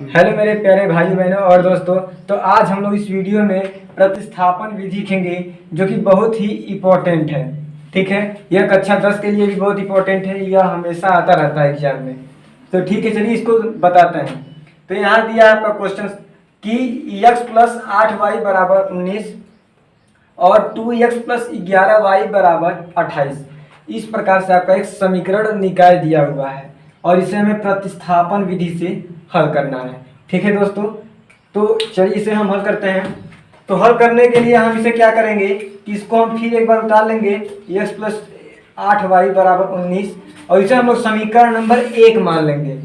Hello मेरे प्यारे भाई बहनों और दोस्तों। तो आज हम लोग इस वीडियो में प्रतिस्थापन विधि सीखेंगे जो कि बहुत ही इम्पोर्टेंट है। ठीक है, यह कक्षा 10 के लिए भी बहुत इम्पोर्टेंट है, यह हमेशा आता रहता है एग्जाम में। तो ठीक है, चलिए इसको बताते हैं। तो यहाँ दिया है आपका क्वेश्चन कि x प्लस 8y बराबर 19 और 2x प्लस 11y बराबर 28। इस प्रकार से आपका एक समीकरण निकाय दिया हुआ है और इसे हमें प्रतिस्थापन विधि से हल करना है। ठीक है दोस्तों, तो चलिए इसे हम हल करते हैं। तो हल करने के लिए हम इसे क्या करेंगे कि इसको हम फिर एक बार उतार लेंगे, x प्लस 8y बराबर 19 और इसे हम लोग समीकरण नंबर 1 मान लेंगे।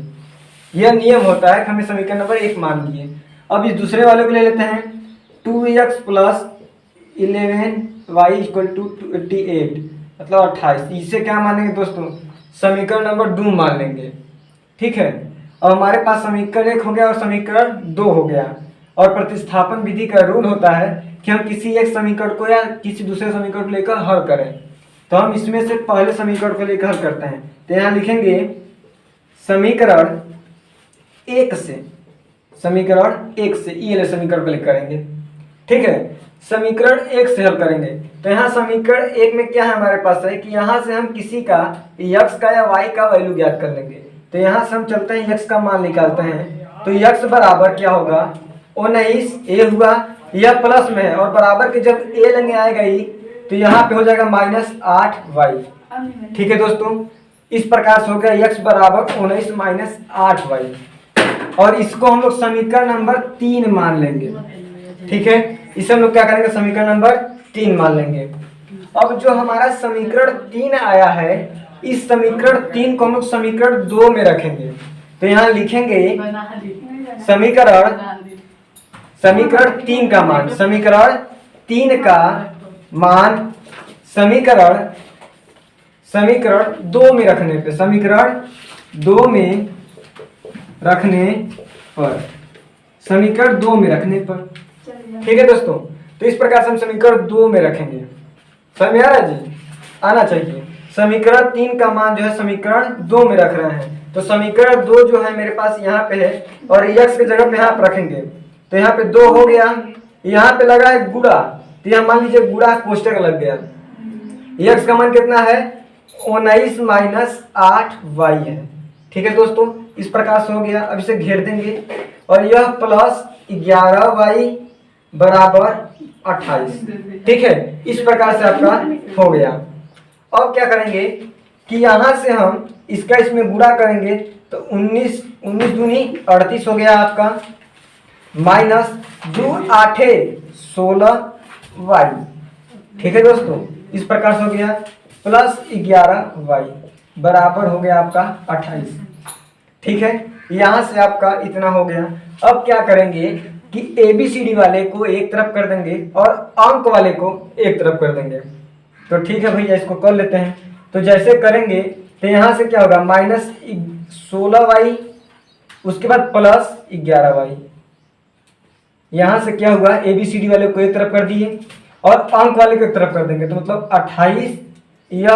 यह नियम होता है कि हमें समीकरण नंबर 1 मान लिए। अब इस दूसरे वाले को ले लेते हैं, 2x plus 11y equal to 28 मतलब 28। इसे क्या मानेंगे दोस्तों, समीकरण नंबर 2 मान लेंगे। ठीक है, और हमारे पास समीकरण 1 हो गया और समीकरण 2 हो गया। और प्रतिस्थापन विधि का रूल होता है कि हम किसी एक समीकरण को या किसी दूसरे समीकरण को लेकर हल करें। तो हम इसमें से पहले समीकरण को लेकर हल करते हैं। तो यहाँ लिखेंगे समीकरण 1 से, समीकरण 1 से ये वाले समीकरण को लेकर करेंगे। ठीक है, समीकरण 1 से हल करेंगे। तो यहाँ समीकरण 1 में क्या है हमारे पास है कि यहाँ से हम किसी का x का या y का वैल्यू ज्ञात कर लेंगे। तो यहाँ से हम चलते हैं x का मान निकालते हैं। तो x बराबर क्या होगा, 19 a हुआ, यह प्लस में है और बराबर के जब a लेंगे आएगा ही तो यहाँ पे हो जाएगा -8y। ठीक है दोस्तों, इस प्रकार से हो गया x बराबर 19 -8y और इसको हम लोग समीकरण नंबर 3 मान लेंगे। ठीक है, इसे हम लोग क्या करेंगे, समीकरण नंबर 3 मान लेंगे। अब जो हमारा समीकरण 3 आया है, इस समीकरण 3 को हम लोग समीकरण 2 में रखेंगे। तो यहाँ लिखेंगे समीकरण 3 का मान, समीकरण 3 का मान समीकरण 2 में रखने पे, समीकरण 2 में रखने पर, समीकरण 2 में रखने पर। ठीक है दोस्तों, तो इस प्रकार से हम समीकरण 2 में रखेंगे। समझ में आ रहा है जी, आना चाहिए। समीकरण 3 का मान जो है समीकरण 2 में रख रहे हैं। तो समीकरण 2 जो है मेरे पास यहाँ पे है और x की जगह पे यहाँ पे रखेंगे। तो यहाँ पे 2 हो गया, यहाँ पे लगा है गुणा, तो यहाँ मान लीजिए गुणा कोष्टक लग गया। x का मान कितना है, 19 -8y है। ठीक है दोस्तों, इस प्रकार से हो गया। अब इसे घेर देंगे और यह प्लस 11y बराबर 28। ठीक है, इस प्रकार से आपका हो गया। अब क्या करेंगे कि यहाँ से हम इसका इसमें गुणा करेंगे तो 19 दूनी 38 हो गया आपका, माइनस 2 8 16y। ठीक है दोस्तों, इस प्रकार से हो गया प्लस 11y बराबर हो गया आपका 28। ठीक है, यहाँ से आपका इतना हो गया। अब क्या करेंगे कि ABCD वाले को एक तरफ कर देंगे और अंक वाले को एक तरफ कर देंगे। तो ठीक है भैया, इसको कर लेते हैं। तो जैसे करेंगे तो यहाँ से क्या होगा, -16y, उसके बाद प्लस 11y। यहाँ से क्या हुआ, ABCD वाले को एक तरफ कर दिए और अंक वाले को एक तरफ कर देंगे। तो मतलब 28 यह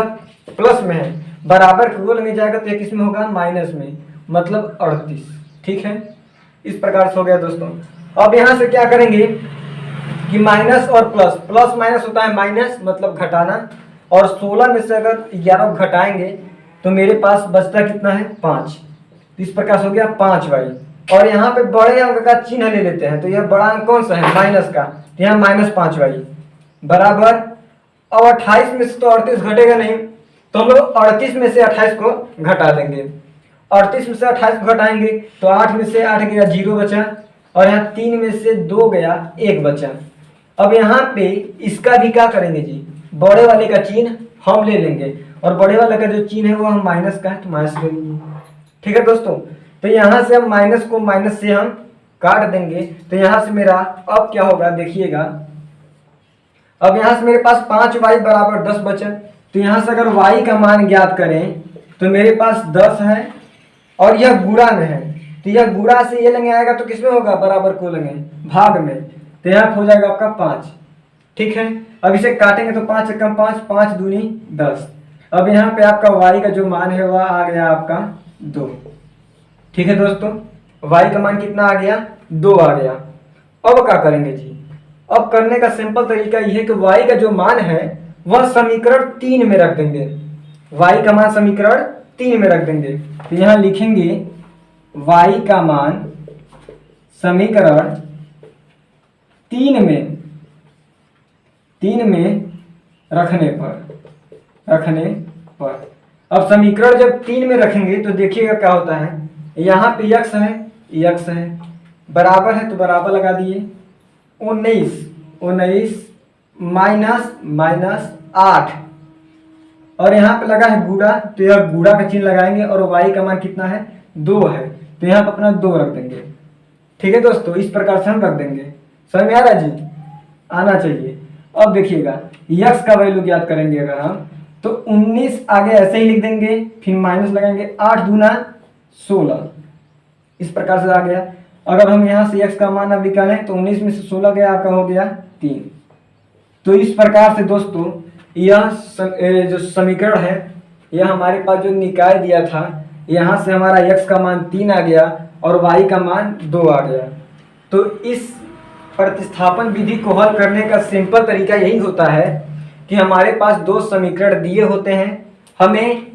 प्लस में है, बराबर को लेने जाएगा तो यह किस में होगा, माइनस में, मतलब 38। ठीक है, इस प्रकार से हो गया दोस्तों। अब यहाँ से क्या करेंगे कि माइनस और प्लस, प्लस माइनस होता है माइनस मतलब घटाना, और 16 में से अगर 11 घटाएंगे तो मेरे पास बचता कितना है, 5। इस प्रकार से हो गया 5y। और यहाँ पे बड़े अंक का चिन्ह ले लेते हैं। तो यह बड़ा अंक कौन सा है, माइनस का, तो यहाँ -5y बराबर। और 28 में से तो 38 घटेगा नहीं, तो हम लोग 38 में से 28 को घटा देंगे। 38 में से 28 को घटाएंगे तो 8 में से 8 गया 0 बचा, और यहाँ 3 में से 2 गया 1 बचा। अब यहाँ पे इसका भी क्या करेंगे जी, बड़े वाले का चिन्ह हम ले लेंगे और बड़े वाले का जो चिन्ह है वो हम माइनस का है तो माइनस ले लेंगे। ठीक है दोस्तों, तो यहाँ से हम माइनस को माइनस से हम काट देंगे। तो यहाँ से मेरा अब क्या होगा देखिएगा, अब यहाँ से मेरे पास 5y बराबर 10 बचा। तो यहाँ से अगर y का मान ज्ञात करें तो मेरे पास 10 है और यह गुणा में है। तो यह गुणा से ये लेंगे आएगा तो किसमें होगा, बराबर को लेंगे भाग में, तो यहाँ हो जाएगा आपका 5। ठीक है, अब इसे काटेंगे तो 5 से कम 5, 5 दूनी 10। अब यहाँ पे आपका y का जो मान है वह आ गया आपका 2। ठीक है दोस्तों, y का मान कितना आ गया, 2 आ गया। अब क्या करेंगे जी, अब करने का सिंपल तरीका यह है कि y का जो मान है वह समीकरण 3 में रख देंगे। y का मान समीकरण 3 में रख देंगे। तो यहां लिखेंगे y का मान समीकरण 3 में रखने पर अब समीकरण जब 3 में रखेंगे तो देखिएगा क्या होता है। यहाँ पे x है, बराबर है तो बराबर लगा दिए, 19 माइनस 8, और यहाँ पे लगा है गुणा, तो यह गुणा का चिन्ह लगाएंगे और y का मान कितना है, 2 है, तो यहाँ पे अपना 2 रख देंगे। ठीक है दोस्तों, इस प्रकार से हम रख देंगे। समझ में आ रहा है जी, आना चाहिए। अब देखिएगा x का वैल्यू ज्ञात करेंगे अगर हम, तो 19 आगे ऐसे ही लिख देंगे, फिर माइनस लगाएंगे, 8 दूना 16, इस प्रकार से आ गया। अगर हम यहाँ से x का मान अब निकालें तो 19 में से 16 गया, आपका हो गया 3। तो इस प्रकार से दोस्तों यह जो समीकरण है, यह हमारे पास जो निकाय दिया था, यहाँ से हमारा x का मान 3 आ गया और y का मान 2 आ गया। तो इस प्रतिस्थापन विधि को हल करने का सिंपल तरीका यही होता है कि हमारे पास 2 समीकरण दिए होते हैं, हमें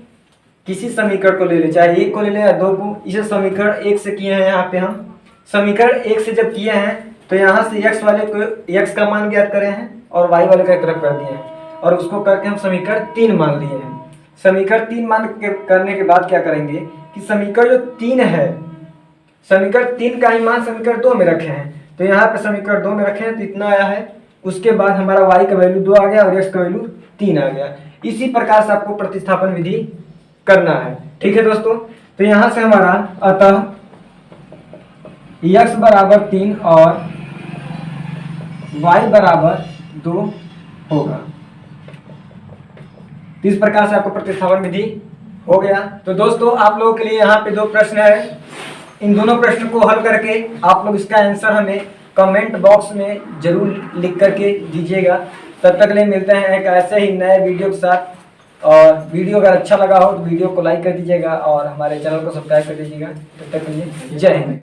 किसी समीकरण को ले ले, चाहे 1 को ले ले या 2 को। इसे समीकरण 1 से किए हैं, यहाँ पे हम समीकरण 1 से जब किए हैं तो यहाँ से x वाले को x का मान ज्ञात करे हैं और y वाले का एक तरफ कर दिए हैं, और उसको करके हम समीकरण 3 मान लिए हैं। समीकरण 3 मान करने के बाद क्या करेंगे कि समीकरण जो 3 है, समीकरण 3 का ही मान समीकरण 2 में रखे हैं, तो यहाँ पे समीकरण 2 में रखे हैं तो इतना आया है। उसके बाद हमारा y का वैल्यू 2 आ गया और x का वैल्यू 3 आ गया। इसी प्रकार से आपको प्रतिस्थापन विधि करना है। ठीक है दोस्तों, तो यहाँ से हमारा अतः x बराबर 3 और y बराबर 2 होगा। तो इस प्रकार से आपको प्रतिस्थापन विधि हो गया। तो दोस्तों आप लोगों के लिए यहाँ पे 2 प्रश्न है, इन दोनों प्रश्न को हल करके आप लोग इसका आंसर हमें कमेंट बॉक्स में जरूर लिख करके दीजिएगा। तब तक के लिए मिलते हैं एक ऐसे ही नए वीडियो के साथ, और वीडियो अगर अच्छा लगा हो तो वीडियो को लाइक कर दीजिएगा और हमारे चैनल को सब्सक्राइब कर दीजिएगा। तब तक के लिए जय हिंद।